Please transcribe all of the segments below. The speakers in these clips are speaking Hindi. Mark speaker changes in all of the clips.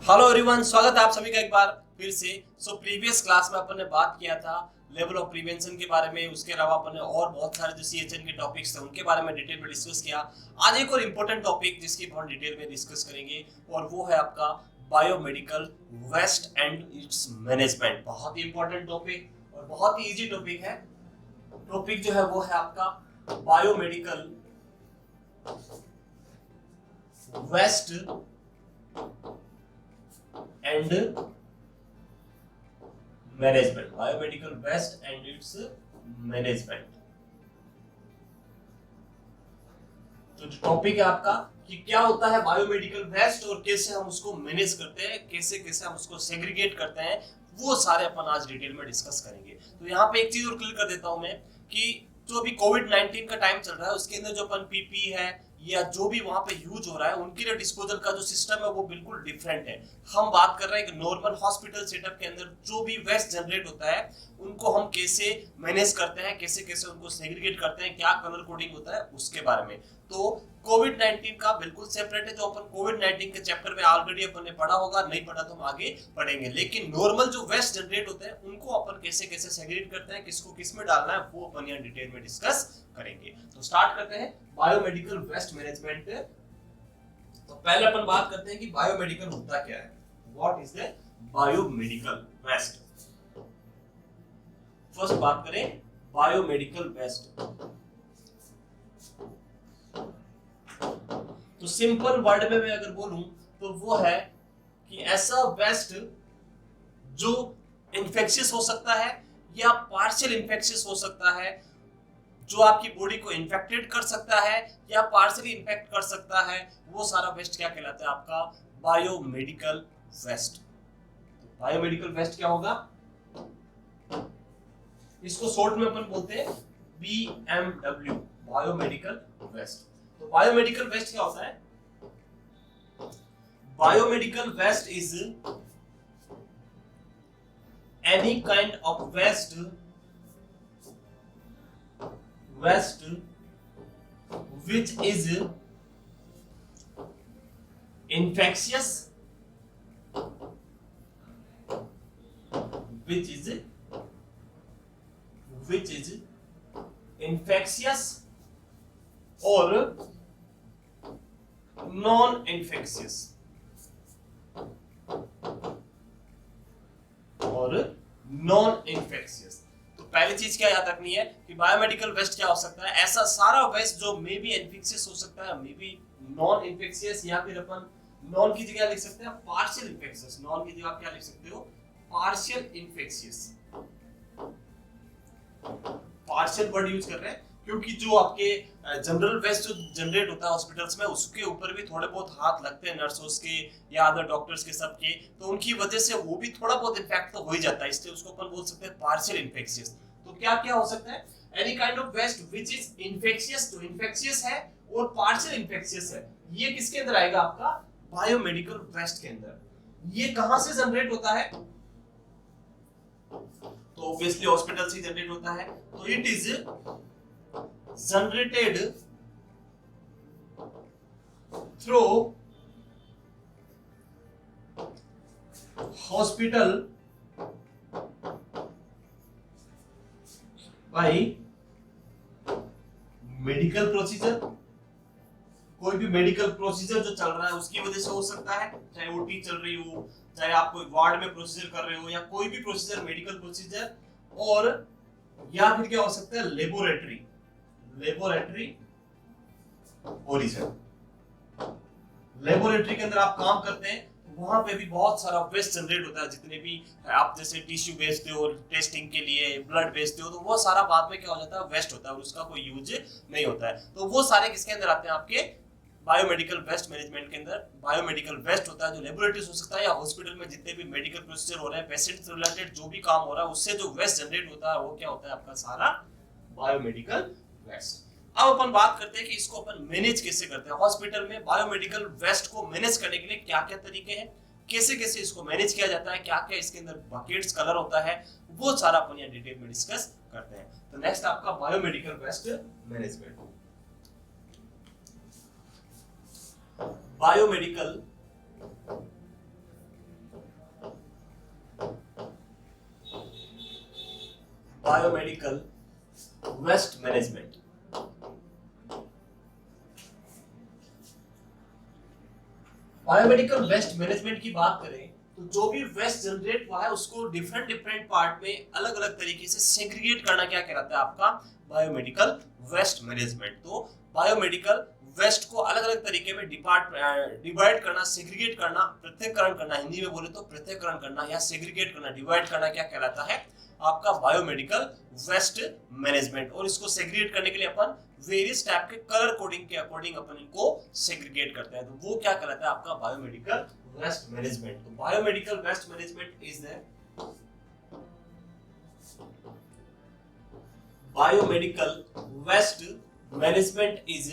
Speaker 1: हेलो एवरीवन, स्वागत है आप सभी का एक बार फिर से। प्रीवियस क्लास में अपन ने बात किया था लेवल ऑफ प्रिवेंशन के बारे में। उसके अलावा अपन ने और बहुत सारे जो सीएचएन के टॉपिक्स थे उनके बारे में डिटेल में डिस्कस किया। आज एक और इम्पोर्टेंट टॉपिक जिसकी बहुत डिटेल में डिस्कस करेंगे और वो है आपका biomedical waste and its management. बहुत ही इंपॉर्टेंट टॉपिक और बहुत ही इजी टॉपिक है। टॉपिक जो है वो है आपका biomedical waste and management. Biomedical waste and its management. तो जो टॉपिक है आपका कि क्या होता है बायोमेडिकल वेस्ट और कैसे हम उसको मैनेज करते हैं, कैसे कैसे हम उसको सेग्रीगेट करते हैं, वो सारे अपन आज डिटेल में डिस्कस करेंगे। तो यहाँ पे एक चीज और क्लियर कर देता हूं मैं कि जो अभी कोविड-19 का टाइम चल रहा है उसके अंदर जो अपन पीपी है या जो भी वहां पे यूज हो रहा है उनके लिए डिस्पोजल का जो सिस्टम है वो बिल्कुल डिफरेंट है। हम बात कर रहे हैं कि नॉर्मल हॉस्पिटल सेटअप के अंदर जो भी वेस्ट जनरेट होता है उनको हम कैसे मैनेज करते हैं, कैसे कैसे उनको सेग्रीगेट करते हैं, क्या कलर कोडिंग होता है उसके बारे में। तो कोविड-19 का बिल्कुल सेपरेट है। जो अपन कोविड-19 के चैप्टर में ऑलरेडी अपन ने पढ़ा होगा, नहीं पढ़ा तो हम आगे पढ़ेंगे। लेकिन नॉर्मल जो वेस्ट जनरेट होते हैं उनको अपन कैसे कैसे सेग्रीगेट करते हैं, किसको किस में डालना है, वो अपन यहाँ डिटेल में डिस्कस करेंगे। तो स्टार्ट करते हैं बायोमेडिकल वेस्ट मैनेजमेंट। तो पहले अपन बात करते हैं कि बायोमेडिकल होता क्या है। What is the biomedical waste. First बात करें बायोमेडिकल वेस्ट। तो सिंपल वर्ड में मैं अगर बोलूं तो वो है कि ऐसा वेस्ट जो इन्फेक्शियस हो सकता है या पार्शियल इन्फेक्शियस हो सकता है, जो आपकी बॉडी को इन्फेक्टेड कर सकता है या पार्शियली इन्फेक्ट कर सकता है, वो सारा वेस्ट क्या कहलाता है आपका बायोमेडिकल वेस्ट। तो बायोमेडिकल वेस्ट क्या होगा, इसको शॉर्ट में अपन बोलते हैं बीएमडब्ल्यू, बायोमेडिकल वेस्ट। तो बायोमेडिकल वेस्ट क्या होता है। Biomedical waste is any kind of waste which is infectious, which is infectious or non-infectious तो पहली चीज क्या याद रखनी है कि बायोमेडिकल वेस्ट क्या हो सकता है, ऐसा सारा वेस्ट जो मे बी इन्फेक्शियस हो सकता है, मे बी नॉन इन्फेक्शियस, या फिर अपन नॉन की जगह लिख सकते हैं पार्शियल इन्फेक्शियस। नॉन की जगह क्या लिख सकते हो, partial infectious. Partial word use कर रहे हैं क्योंकि जो आपके जनरल वेस्ट जो जनरेट होता है हॉस्पिटल्स में उसके ऊपर भी थोड़े बहुत हाथ लगते हैं नर्सों के या अदर डॉक्टर्स के सबके, तो उनकी वजह से वो भी थोड़ा बहुत इन्फेक्ट तो हो ही जाता है, इसलिए उसको अपन बोल सकते हैं पार्शियल इन्फेक्शियस। तो क्या क्या हो सकता है, any kind of waste which is infectious, जो इन्फेक्शियस है और पार्शियल इन्फेक्शियस है, ये किसके अंदर आएगा आपका बायोमेडिकल वेस्ट के अंदर। ये कहां से जनरेट होता है, तो ऑब्वियसली हॉस्पिटल से जनरेट होता है। तो it is generated through hospital by medical procedure। कोई भी मेडिकल प्रोसीजर जो चल रहा है उसकी वजह से हो सकता है, चाहे ओटी चल रही हो, चाहे आप कोई वार्ड में प्रोसीजर कर रहे हो, या कोई भी प्रोसीजर मेडिकल प्रोसीजर, और या फिर क्या हो सकता है लेबोरेटरी ओरिजिन। लेबोरेटरी के अंदर आप काम करते हैं, वहां पे भी बहुत सारा वेस्ट जनरेट होता है। जितने भी आप जैसे टिश्यू बेचते हो टेस्टिंग के लिए, ब्लड बेचते हो, तो वो सारा बाद में क्या हो जाता है वेस्ट होता है और उसका कोई यूज नहीं होता है। तो वो सारे किसके अंदर आते हैं आपके बायोमेडिकल वेस्ट मैनेजमेंट के अंदर। बायोमेडिकल वेस्ट होता है जो लेबोरेटरीज हो सकता है या हॉस्पिटल में जितने भी मेडिकल प्रोसीजर हो रहे हैं, पेशेंट से रिलेटेड जो भी काम हो रहा है, उससे जो वेस्ट जनरेट होता है वो क्या होता है आपका सारा बायोमेडिकल वेस्ट। अब अपन बात करते हैं कि इसको अपन मैनेज कैसे करते हैं। हॉस्पिटल में बायोमेडिकल वेस्ट को मैनेज करने के लिए क्या क्या तरीके हैं, कैसे कैसे इसको मैनेज किया जाता है, क्या क्या इसके अंदर बकेट्स कलर होता है, वो सारा अपन यहाँ डिटेल में डिस्कस करते हैं। तो नेक्स्ट आपका biomedical waste management. Biomedical biomedical waste management. Biomedical waste management की बात करें तो जो भी वेस्ट जनरेट हुआ है उसको डिफरेंट डिफरेंट पार्ट में अलग अलग तरीके से सेग्रीगेट करना क्या कहलाता है आपका बायोमेडिकल वेस्ट मैनेजमेंट। तो बायोमेडिकल वेस्ट को अलग अलग तरीके में डिवाइड करना, सेग्रीगेट करना, पृथक्करण करना, हिंदी में बोले तो पृथक्करण करना या सेग्रीगेट करना, डिवाइड करना क्या कहलाता है आपका बायोमेडिकल वेस्ट मैनेजमेंट। और इसको सेग्रीगेट करने के लिए अपन वेरियस टाइप के कलर कोडिंग के अकॉर्डिंग अपन इनको सेग्रीगेट करते हैं, तो वो क्या कहलाता है आपका बायोमेडिकल वेस्ट मैनेजमेंट। तो biomedical waste management is the biomedical waste management is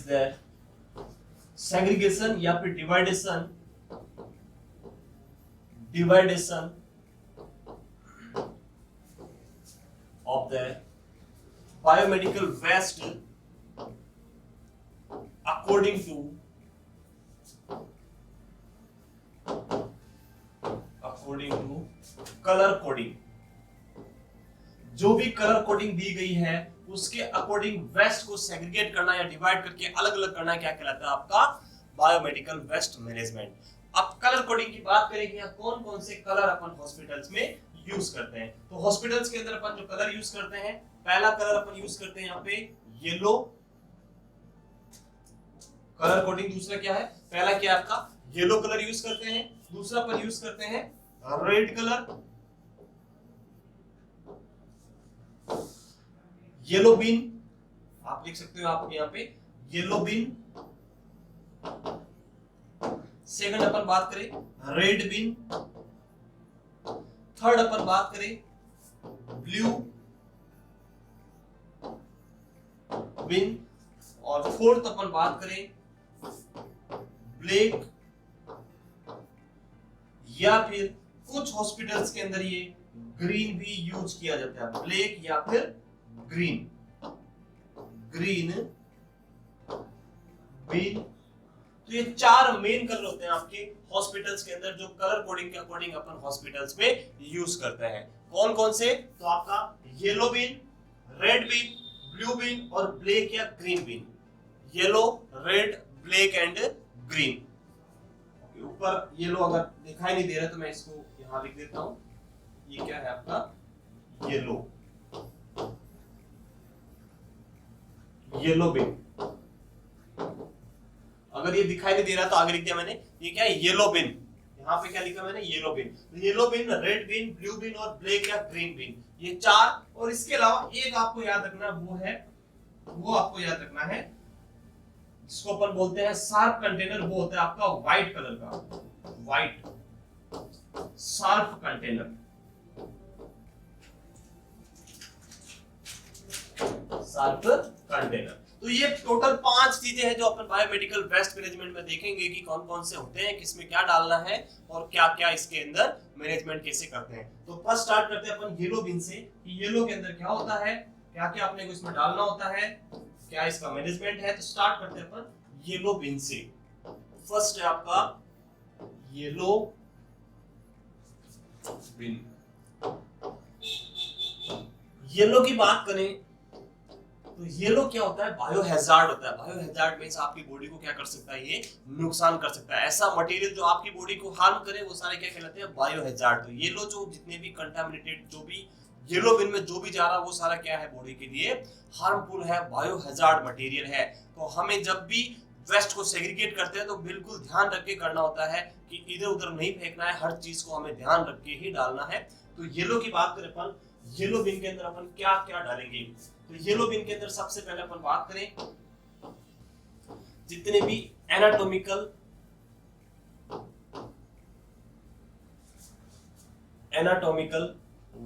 Speaker 1: the segregation या फिर डिवाइडेशन of the biomedical waste according to color coding। जो भी कलर कोडिंग दी गई है उसके अकॉर्डिंग वेस्ट को सेग्रीगेट करना या डिवाइड करके अलग अलग करना क्या कहलाता है आपका बायोमेडिकल वेस्ट मैनेजमेंट। अब कलर कोडिंग की बात करेंगे, कौन कौन से कलर अपन हॉस्पिटल्स में यूज करते हैं। तो हॉस्पिटल्स के अंदर अपन जो कलर यूज करते हैं, पहला कलर अपन यूज करते हैं यहाँ पे येलो कलर कोडिंग। दूसरा क्या है, पहला क्या है आपका येलो कलर यूज करते हैं। दूसरा अपन यूज करते हैं रेड कलर, येलो बीन, आप लिख सकते हो आप यहाँ पे येलो बीन। सेकंड अपन बात करें रेड बीन, थर्ड अपन बात करें ब्लू बीन, और फोर्थ अपन बात करें ब्लैक, या फिर कुछ हॉस्पिटल्स के अंदर ये ग्रीन भी यूज किया जाता है, ब्लैक या फिर ग्रीन बीन। तो ये चार मेन कलर होते हैं आपके हॉस्पिटल्स के अंदर जो कलर कोडिंग के अकॉर्डिंग अपन हॉस्पिटल्स में यूज करते हैं। कौन कौन से, तो आपका yellow bin, red bin, blue bin और ब्लैक या green bin. Yellow, red, black and green. ऊपर येलो अगर दिखाई नहीं दे रहा तो मैं इसको यहां लिख देता हूं, ये क्या है आपका येलो बीन। अगर ये दिखाई नहीं दे रहा तो आगे लिख दिया मैंने, ये क्या है येलो बिन। यहाँ पे क्या लिखा मैंने येलो बिन। तो येलो बिन, रेड बिन, ब्लू बिन और ब्लैक या ग्रीन बिन, ये चार। और इसके अलावा एक आपको याद रखना वो आपको याद रखना है जिसको अपन बोलते हैं शार्प कंटेनर, वो होता है आपका व्हाइट कलर का, white sharp container. Sharp container. तो ये टोटल 5 चीजें हैं जो अपन बायोमेडिकल वेस्ट मैनेजमेंट में देखेंगे कि कौन कौन से होते हैं, किसमें क्या डालना है और क्या क्या इसके अंदर मैनेजमेंट कैसे करते हैं। तो फर्स्ट स्टार्ट करते हैं अपन येलो बिन से कि येलो के अंदर क्या होता है, क्या क्या अपने को इसमें डालना होता है, क्या इसका मैनेजमेंट है। तो स्टार्ट करते हैं अपन येलो बिन से। फर्स्ट है आपका येलो बिन। येलो की बात करें तो येलो क्या होता है, बायोहैजार्ड होता है। बायोहैजार्ड मींस आपकी बॉडी को क्या कर सकता है, ये नुकसान कर सकता है। ऐसा मटेरियल जो आपकी बॉडी को हार्म करे वो सारे क्या कहलाते हैं, बायोहैजार्ड। तो येलो जो जितने भी कंटामिनेटेड, जो भी येलो बिन में जो भी जा रहा है वो सारा क्या है, बॉडी के लिए हार्मफुल है, बायोहैजार्ड मटेरियल है। तो हमें जब भी वेस्ट को सेग्रीगेट करते हैं तो बिल्कुल ध्यान रख के करना होता है कि इधर उधर नहीं फेंकना है, हर चीज को हमें ध्यान रख के ही डालना है। तो येलो की बात करें अपन, येलो बिन के अंदर अपन क्या क्या डालेंगे। तो येलो बिन के अंदर सबसे पहले अपन बात करें जितने भी एनाटॉमिकल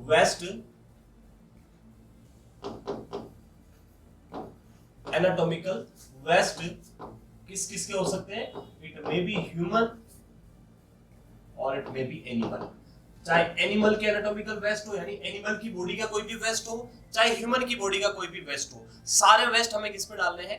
Speaker 1: वेस्ट, एनाटॉमिकल वेस्ट किस किस के हो सकते हैं, इट मे बी ह्यूमन और इट मे बी एनिमल। चाहे एनिमल के एनाटॉमिकल वेस्ट हो यानी एनिमल की बॉडी का कोई भी वेस्ट हो, चाहे ह्यूमन की बॉडी का कोई भी वेस्ट हो, सारे वेस्ट हमें किसमें डालने हैं,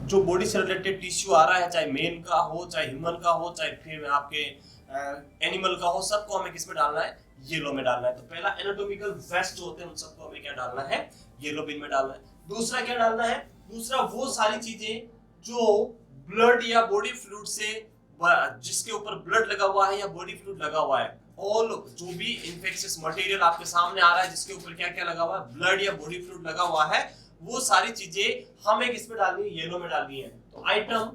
Speaker 1: जो बॉडी से रिलेटेड टिश्यू आ रहा है, चाहे मेन का हो, चाहे ह्यूमन का हो, चाहे फिर आपके एनिमल का हो, सबको हमें किस में डालना है, येलो में डालना है। तो पहला एनाटॉमिकल वेस्ट जो होते हैं उन सबको हमें क्या डालना है, येलो बिन में डालना है। दूसरा क्या डालना है, दूसरा वो सारी चीजें जो ब्लड या बॉडी फ्लूइड से, जिसके ऊपर ब्लड लगा हुआ है या बॉडी फ्लूइड लगा हुआ है, ऑल जो भी इंफेक्शियस मटेरियल आपके सामने आ रहा है जिसके ऊपर क्या क्या लगा हुआ है, ब्लड या बॉडी फ्लूइड लगा हुआ है, वो सारी चीजें हमें किस में डालनी है, येलो में डालनी है। तो आइटम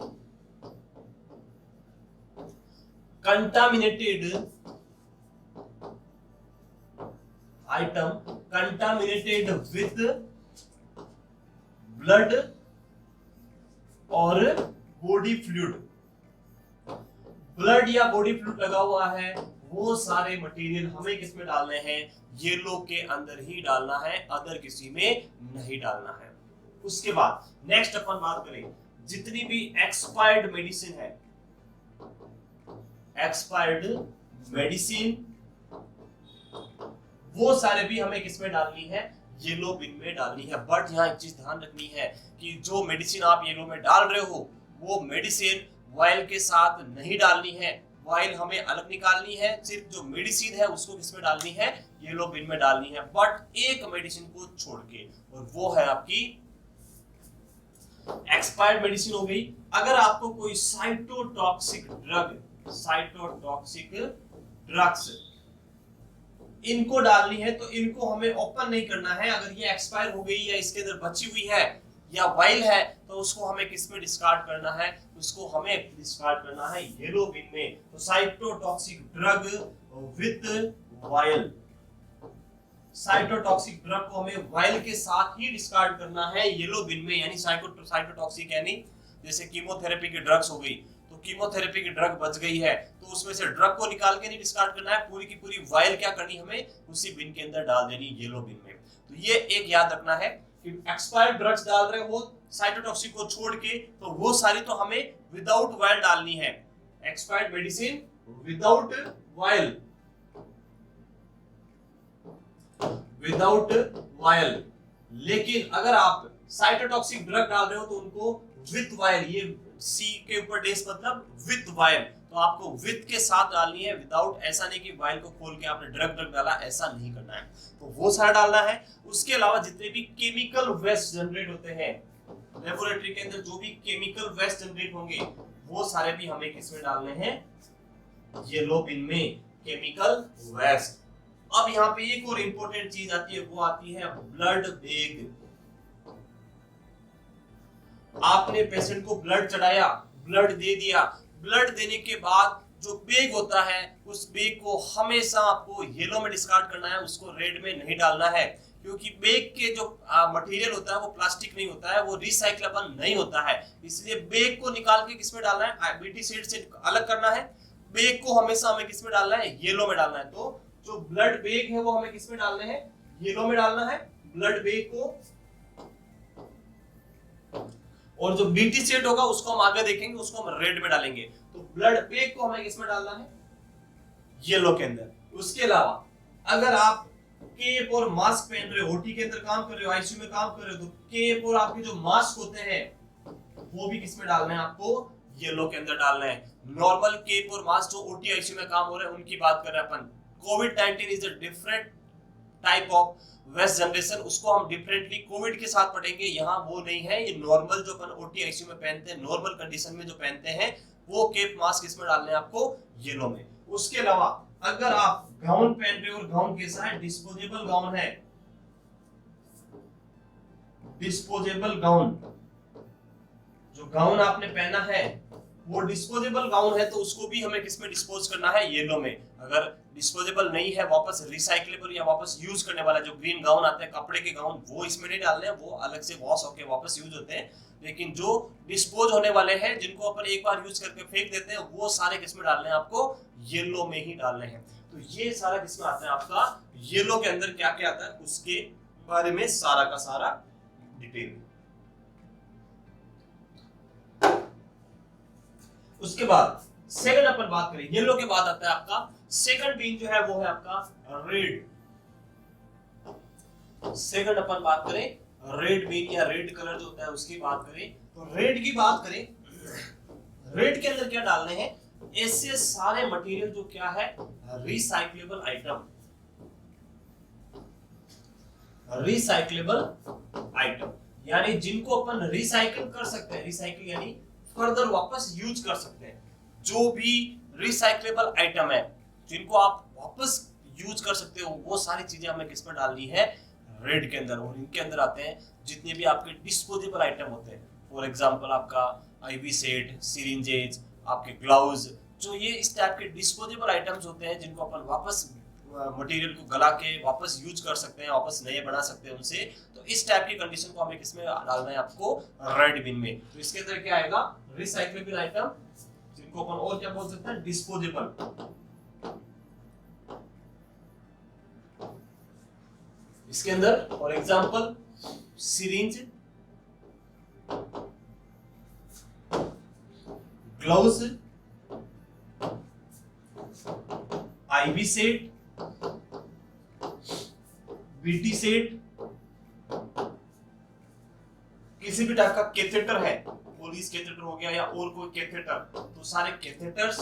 Speaker 1: कंटामिनेटेड विथ ब्लड और बॉडी फ्लूइड, ब्लड या बॉडी फ्लूइड लगा हुआ है, वो सारे मटेरियल हमें किस में डालने हैं, येलो के अंदर ही डालना है, अदर किसी में नहीं डालना है। उसके बाद नेक्स्ट अपन बात करें, जितनी भी एक्सपायर्ड मेडिसिन है, एक्सपायर्ड मेडिसिन, वो सारे भी हमें किस में डालनी है, येलो बिन में डालनी है। बट यहाँ एक चीज ध्यान रखनी है कि जो मेडिसिन आप येलो में डाल रहे हो वो मेडिसिन वाइल के साथ नहीं डालनी है, वाइल हमें अलग निकालनी है, सिर्फ जो मेडिसिन है उसको किस में डालनी है, येलो बिन में डालनी है, बट एक मेडिसिन को छोड़ के, और वो है आपकी एक्सपायर्ड मेडिसिन हो गई। अगर आपको कोई साइटोटॉक्सिक ड्रग्स इनको डालनी है तो इनको हमें ओपन नहीं करना है। अगर ये एक्सपायर हो गई या इसके अंदर बची हुई है या वाइल है तो उसको हमें किस में डिस्कार्ड करना है, उसको हमें डिस्कार्ड करना है येलो बिन में। तो cytotoxic drug with while, cytotoxic drug को हमें वाइल के साथ ही डिस्कार्ड करना है येलो बिन में। यानी साइटोटॉक्सिक यानी जैसे कीमोथेरेपी की ड्रग्स हो गई, तो कीमोथेरेपी की ड्रग बच गई है तो उसमें से ड्रग को निकाल के नहीं डिस्कार्ड करना है, पूरी की पूरी वाइल क्या करनी, हमें उसी बिन के अंदर डाल देनी, येलो बिन में। तो ये एक याद रखना है कि एक्सपायर्ड ड्रग्स डाल रहे हो साइटोटॉक्सिक को छोड़ के, तो वो सारी तो हमें विदाउट वाइल डालनी है, एक्सपायर्ड मेडिसिन विदाउट वाइल, लेकिन अगर आप साइटोटॉक्सिक ड्रग डाल रहे हो तो उनको विथ वाइल, ये सी के ऊपर डेस मतलब विथ वाइल, तो आपको विथ के साथ डालनी है, विदाउट ऐसा नहीं कि वाइल को खोल के आपने ड्रग डाला, ऐसा नहीं करना है। तो वो सारा डालना है। उसके अलावा जितने भी केमिकल वेस्ट जनरेट होते हैं लेबोरेटरी के अंदर, जो भी केमिकल वेस्ट जनरेट होंगे वो सारे भी हमें किस में डालने हैं, येलो बिन में, केमिकल वेस्ट। अब यहाँ पे एक और इंपॉर्टेंट चीज आती है, वो आती है ब्लड बैग। आपने पेशेंट को ब्लड चढ़ाया, ब्लड दे दिया, ब्लड देने के बाद जो बैग होता है उस बैग को हमेशा आपको येलो में डिस्कार्ड करना है, उसको रेड में नहीं डालना है, क्योंकि बैग के जो मटेरियल होता है वो प्लास्टिक नहीं होता है, वो रिसाइक्लेबल नहीं होता है, इसलिए बैग को निकाल के किस में डालना है, बीटी सीड से अलग करना है। बैग को हमेशा हमें किस में डालना है, येलो में डालना है। तो जो ब्लड बैग है वो हमें किस में डालने हैं, येलो में डालना है ब्लड बैग को, और जो बीटी सेट होगा उसको हम आगे देखेंगे, उसको हम रेड में डालेंगे। तो ब्लड बैग को हमें किसमें डालना है, येलो के अंदर। उसके अलावा अगर आप केप और मास्क पहन रहे हो, ओटी के अंदर काम कर रहे हो, आईसीयू में काम कर रहे हो, तो केप और आपके जो मास्क होते हैं वो भी किसमें डालना है, आपको येलो के अंदर डालना है। नॉर्मल केप और मास्क जो ओटी आईसीयू में काम हो रहे हैं उनकी बात कर रहे हैं अपन। कोविड-19 is a different type of waste generation, उसको हम डिफरेंटली कोविड के साथ पढ़ेंगे, यहाँ वो नहीं है। ये नॉर्मल जो अपन ओटी आईसीयू में पहनते हैं, नॉर्मल कंडीशन में जो पहनते हैं, वो केप मास्क इसमें डालने हैं आपको येलो में। उसके अलावा अगर आप गाउन पहन रहे हो और गाउन कैसा है, डिस्पोजेबल गाउन है, डिस्पोजेबल गाउन, जो गाउन आपने पहना है वो डिस्पोजेबल गाउन है, तो उसको भी हमें किसमें डिस्पोज करना है, येलो में। अगर डिस्पोजेबल नहीं है, वापस रिसाइक्लेबल या वापस यूज करने वाला जो ग्रीन गाउन आते हैं कपड़े के गाउन, वो इसमें नहीं डालने हैं, वो अलग से वॉश होके वापस यूज होते हैं। लेकिन जो डिस्पोज होने वाले हैं, जिनको अपन एक बार यूज करके फेंक देते हैं, वो सारे किसमें डालने हैं, आपको येलो में ही डालने हैं। तो ये सारा किसमें आता है, आपका येलो के अंदर क्या क्या आता है उसके बारे में सारा का सारा डिटेल। उसके बाद सेकंड अपन बात करें, येलो के बाद आता है आपका सेकंड बीन जो है वो है आपका रेड। सेकंड अपन बात करें रेड बीन या रेड कलर जो होता है उसकी बात करें, तो रेड की बात करें, रेड के अंदर क्या डालने हैं, ऐसे सारे मटेरियल जो क्या है, रिसाइक्लेबल आइटम, रिसाइक्लेबल आइटम यानी जिनको अपन रिसाइकिल कर सकते हैं, रिसाइकिल यानी फर्दर वापस यूज कर सकते हैं। जो भी रिसाइक्लेबल आइटम है जिनको आप वापस यूज कर सकते हो, वो सारी चीजें हमें किस पर डालनी है, रेड के अंदर। और इनके अंदर आते हैं जितने भी आपके डिस्पोजेबल आइटम होते हैं, फॉर एग्जांपल आपका आईवी सेट, सिरिंजेज, आपके ग्लव्स, जो ये इस टाइप के डिस्पोजेबल आइटम्स होते हैं जिनको अपन वापस मटेरियल को गला के वापस यूज कर सकते हैं, वापस नए बना सकते हैं उनसे। तो इस टाइप की कंडीशन को हमें किसमें डालना है, आपको रेड बिन में। तो इसके अंदर क्या आएगा, रिसाइक्लेबल आइटम, जिनको अपन और क्या बोल सकते हैं, डिस्पोजेबल। इसके अंदर for example syringe, gloves, IV set, BT set, किसी भी टाइप का कैथेटर है, पुलिस कैथेटर हो गया या और कोई कैथेटर, तो सारे कैथेटर्स,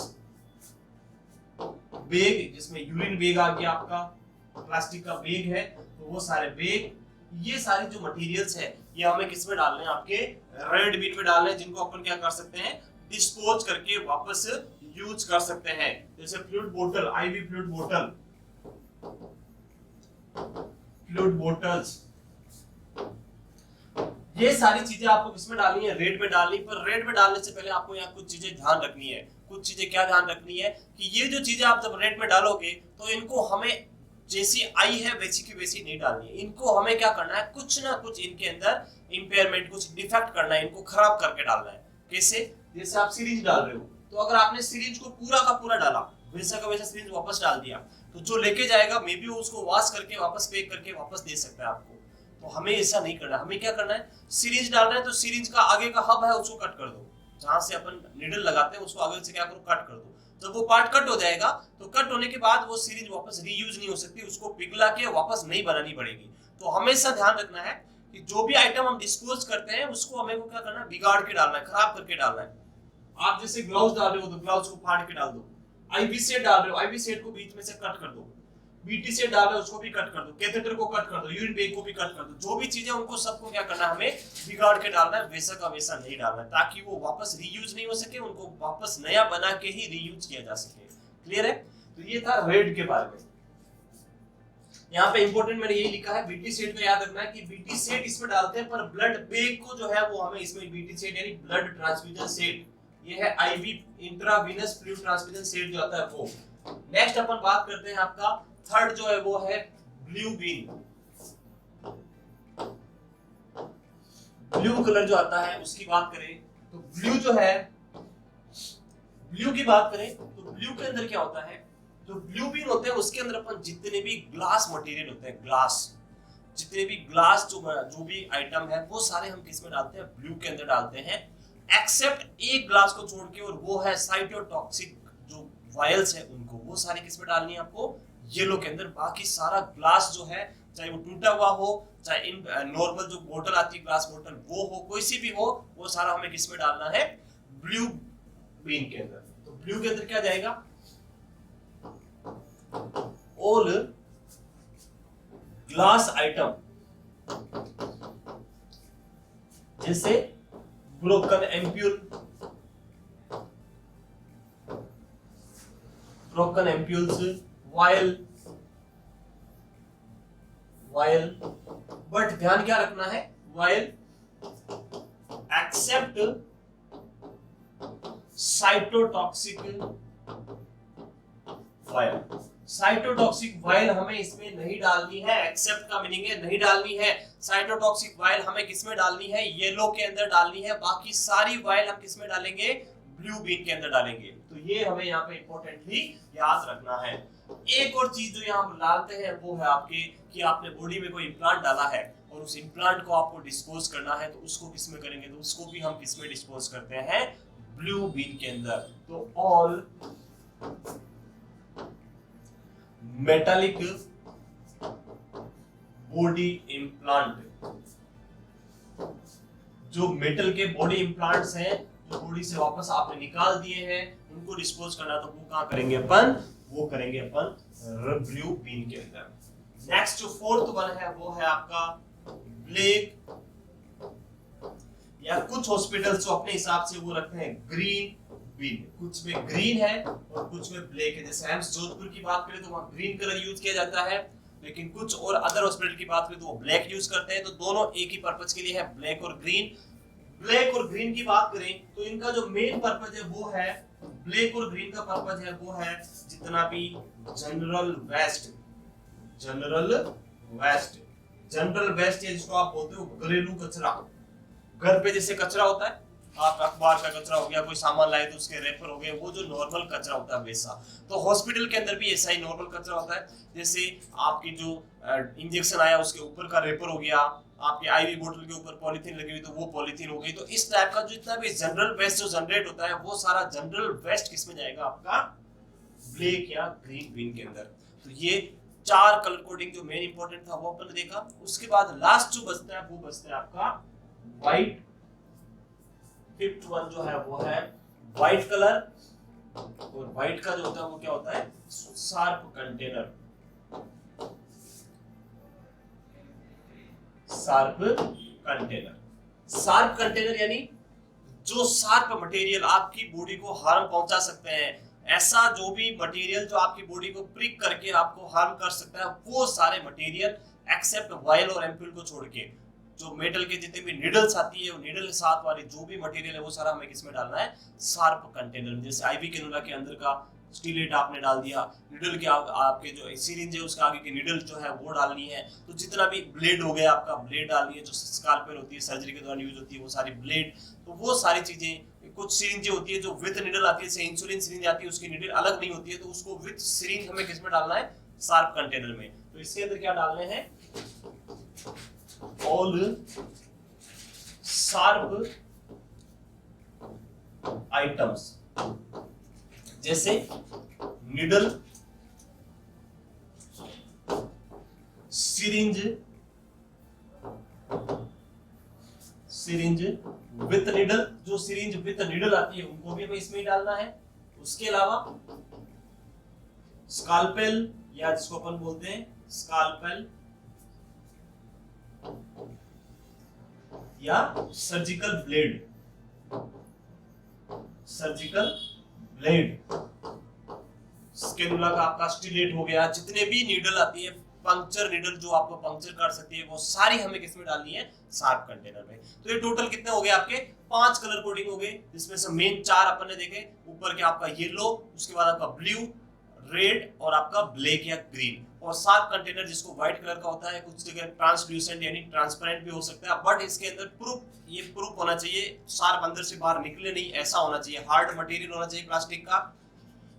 Speaker 1: बैग जिसमें यूरिन बैग आ गया आपका, प्लास्टिक का बैग है तो वो सारे बैग, ये सारी जो मटेरियल्स है ये हमें किसमें डालने हैं, आपके रेड बिन में डालने हैं, जिनको अपन क्या कर सकते हैं, डिस्पोज करके वापस यूज कर सकते हैं। जैसे फ्लूइड बोतल, आईवी फ्लूइड बोतल, फ्लूइड बोतल्स, ये सारी चीजें आपको किसमें डालनी है, रेड में डालनी। पर रेड में डालने से पहले आपको यहाँ कुछ चीजें ध्यान रखनी है। कुछ चीजें क्या ध्यान रखनी है कि ये जो चीजें आप जब रेड में डालोगे तो इनको हमें जैसी आई है वैसी की वैसी नहीं डालनी है। इनको हमें क्या करना है, कुछ ना कुछ इनके अंदर इंपेयरमेंट, कुछ डिफेक्ट करना है, इनको खराब करके डालना है। कैसे, जैसे आप सिरिंज डाल रहे हो तो अगर आपने सिरिंज को पूरा का पूरा डाला, वैसा का वैसा सिरिंज वापस डाल दिया, तो जो लेके जाएगा मे बी उसको वॉश करके वापस पैक करके वापस दे सकता है आपको। तो हमें ऐसा नहीं करना। हमें क्या करना है, सिरिंज डाल रहे हैं तो सिरिंज का आगे का हब है उसको कट कर दो, जहां से अपन निडल लगाते हैं उसको आगे से क्या करो, कट कर दो। जब वो पार्ट कट हो जाएगा तो कट होने के बाद वो सिरिंज वापस रीयूज नहीं हो सकती, उसको पिघला के वापस नई बनानी पड़ेगी। तो हमेशा ध्यान रखना है कि जो भी आइटम हम डिस्पोज करते हैं उसको हमें को क्या करना है, बिगाड़ के डालना है, खराब करके डालना है। आप जैसे ग्लव्स डाल रहे हो तो ग्लव्स को फाड़ के डाल दो, आईवी सेट डाल रहे हो, आईवी सेट को बीच में से कट कर दो, बीटी सेट डाल रहे हो उसको भी कट कर दो, कैथेटर को कट कर दो, यूरिन बैग को भी कट कर दो। जो भी चीजें उनको सबको क्या करना है, हमें बिगाड़ के डालना है, वैसा का वैसा नहीं डालना है, ताकि वो वापस रीयूज नहीं हो सके, उनको वापस नया बना के ही रीयूज किया जा सके। क्लियर है? तो ये था रेड के बारे में। यहाँ पे इंपॉर्टेंट मैंने यही लिखा है, बीटी सेट को याद रखना है कि बीटी सेट इसमें डालते हैं, पर ब्लड बैग को जो है वो हमें इसमें बीटी सेट यानी ब्लड ट्रांसफ्यूजन सेट, ये है IV intravenous fluid transfusion set जो आता है वो। नेक्स्ट अपन बात करते हैं आपका थर्ड जो है वो है ब्लू बीन। ब्लू कलर जो आता है उसकी बात करें तो ब्लू जो है, ब्लू की बात करें तो ब्लू के अंदर क्या होता है, जो ब्लू बीन होते हैं उसके अंदर अपन जितने भी ग्लास मटेरियल होते हैं, ग्लास, जितने भी ग्लास जो भी आइटम है वो सारे हम किस में डालते हैं, ब्लू के अंदर डालते हैं, एक्सेप्ट एक ग्लास को छोड़ के, और वो है साइटोटॉक्सिक जो वायल्स है उनको, वो सारी किस में डालनी है आपको, येलो के अंदर। बाकी सारा ग्लास जो है, चाहे वो टूटा हुआ हो, चाहे इन नॉर्मल जो बोतल आती है ग्लास बोतल वो हो, कोई सी भी हो, वो सारा हमें किस में डालना है, ब्लू बीन के अंदर। तो ब्लू के अंदर क्या जाएगा, ऑल ग्लास आइटम, जैसे ब्रोकन एम्प्यूल्स, वायल, बट ध्यान क्या रखना है, vial except cytotoxic vial. Cytotoxic vial हमें इसमें नहीं डालनी है, एक्सेप्ट का मीनिंग है नहीं डालनी है। साइटोटॉक्सिक वायल हमें किसमें डालनी है, येलो के अंदर डालनी है। बाकी सारी वायल हम किसमें डालेंगे, ब्लू बीन के अंदर डालेंगे। तो ये हमें यहाँ पे इंपॉर्टेंटली याद रखना है। एक और चीज जो यहाँ डालते हैं वो है आपके कि आपने बॉडी में कोई इम्प्लांट डाला है और उस इम्प्लांट को आपको डिस्पोज करना है, तो उसको किसमें करेंगे, तो उसको भी हम किसमें डिस्पोज करते हैं, ब्लू बीन के अंदर। तो ऑल मेटालिक बॉडी इम्प्लांट, जो मेटल के बॉडी इम्प्लांट्स हैं, जो बॉडी से वापस आपने निकाल दिए हैं उनको डिस्पोज करना, तो वो कहाँ करेंगे अपन, वो करेंगे अपन ब्लू बीन के अंदर। नेक्स्ट जो फोर्थ वन है वो है आपका ब्लैक, या कुछ हॉस्पिटल्स जो अपने हिसाब से वो रखते हैं ग्रीन बीन, कुछ में ग्रीन है और कुछ में ब्लैक है। जैसे एम्स जोधपुर की बात करें तो वहां ग्रीन कलर यूज किया जाता है, लेकिन कुछ और अदर हॉस्पिटल की बात करें तो वो ब्लैक यूज करते हैं। तो दोनों एक ही पर्पज के लिए है, ब्लैक और ग्रीन। ब्लैक और ग्रीन की बात करें तो इनका जो मेन पर्पज है वो है, ब्लैक और ग्रीन का पर्पज है वो है जितना भी जनरल वेस्ट, जनरल वेस्ट है जिसको आप बोलते हो घरेलू कचरा। घर पे जैसे कचरा होता है, आपका अखबार का कचरा हो गया, कोई सामान लाए तो उसके रेपर हो गए, वो जो नॉर्मल कचरा होता है वैसा। तो हॉस्पिटल के अंदर भी ऐसा ही नॉर्मल कचरा होता है। जैसे आपकी जो इंजेक्शन आया उसके ऊपर का रेपर हो गया, आपकी आईवी बोतल के ऊपर पॉलीथीन लगी हुई तो वो पॉलीथीन हो गई। तो इस टाइप का जो जितना भी जनरल वेस्ट जो जनरेट होता है वो सारा जनरल वेस्ट किसमें जाएगा, आपका ब्लैक या ग्रीन बीन के अंदर। तो ये 4 कलर कोडिंग जो मेन इंपॉर्टेंट था वो अपन ने देखा। उसके बाद लास्ट जो बचता है वो बचता है आपका व्हाइट। फिफ्थ वन जो है वो है व्हाइट कलर, और व्हाइट का जो होता है वो क्या होता है, शार्प कंटेनर। शार्प कंटेनर यानी जो शार्प मटेरियल आपकी बॉडी को हार्म पहुंचा सकते हैं, ऐसा जो भी मटेरियल जो आपकी बॉडी को प्रिक करके आपको हार्म कर सकता है, वो सारे मटेरियल एक्सेप्ट वायल और एम्पूल को छोड़ के, जो मेटल के जितने भी नीडल्स आती है वो नीडल के साथ वाली जो भी मटेरियल है वो सारा हमें किसमें डालना है, शार्प कंटेनर में। जैसे आईवी कैनुला के अंदर का स्टीलेट आपने डाल दिया, नीडल के आपके जो सिरिंज है उसके आगे की नीडल जो है वो डालनी है। तो जितना भी ब्लेड हो गया आपका, ब्लेड डालनी है, जो स्काल्पेल होती है सर्जरी के दौरान यूज होती है वो सारी ब्लेड, तो वो सारी चीजें। कुछ सिरिंज होती है जो विद नीडल आती है, जैसे इंसुलिन सिरिंज आती है उसकी नीडल अलग नहीं होती है, तो उसको विद सिरिंज हमें किसमें डालना है, शार्प कंटेनर में। तो इसके अंदर क्या डालने हैं, ऑल शार्प आइटम्स, जैसे नीडल, सिरिंज विथ नीडल, जो सिरिंज विथ नीडल आती है उनको भी हमें इसमें ही डालना है। उसके अलावा स्काल्पेल, या जिसको अपन बोलते हैं स्काल्पेल या सर्जिकल ब्लेड, कैनुला का आपका स्टीलेट हो गया, जितने भी नीडल आती है, पंक्चर नीडल जो आपको पंक्चर कर सकती है, वो सारी हमें किसमें डालनी है, शार्प कंटेनर में। तो ये टोटल कितने हो गए आपके, 5 कलर कोडिंग हो गए, जिसमें से मेन 4 अपन ने देखे। ऊपर के आपका येलो, उसके बाद आपका ब्लू, रेड और आपका ब्लैक या ग्रीन। और शार्प कंटेनर जिसको व्हाइट कलर का होता है, कुछ जगह ट्रांसल्यूसेंट यानी ट्रांसपेरेंट भी हो सकता है, बट इसके अंदर प्रूफ होना चाहिए, शार्प अंदर से बाहर निकले नहीं, ऐसा होना चाहिए। हार्ड मटेरियल होना चाहिए प्लास्टिक का,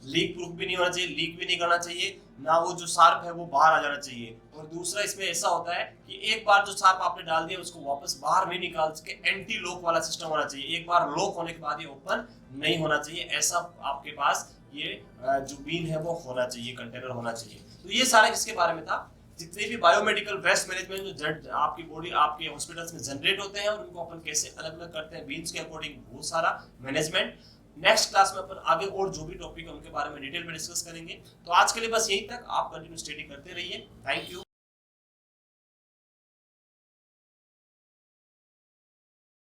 Speaker 1: लीक प्रूफ भी नहीं होना चाहिए, लीक भी नहीं करना चाहिए ना, वो जो शार्प है वो बाहर आ जाना चाहिए। और दूसरा इसमें ऐसा होता है कि एक बार जो शार्प आपने डाल दिया उसको वापस बाहर नहीं निकाल सके, एंटी लॉक वाला सिस्टम होना चाहिए, एक बार लॉक होने के बाद ये ओपन नहीं होना चाहिए, ऐसा आपके पास ये जो बीन है वो होना चाहिए, कंटेनर होना चाहिए। तो ये सारा किसके बारे में था, जितने भी बायोमेडिकल वेस्ट मैनेजमेंट जो आपकी बॉडी आपके हॉस्पिटल्स में जनरेट होते हैं और उनको अपन कैसे अलग अलग करते हैं बीन्स के अकॉर्डिंग, वो सारा मैनेजमेंट। नेक्स्ट क्लास में अपन आगे और जो भी टॉपिक है उनके बारे में डिटेल में डिस्कस करेंगे। तो आज के लिए बस यहीं तक, आप कंटिन्यू स्टडी करते रहिए। Thank you.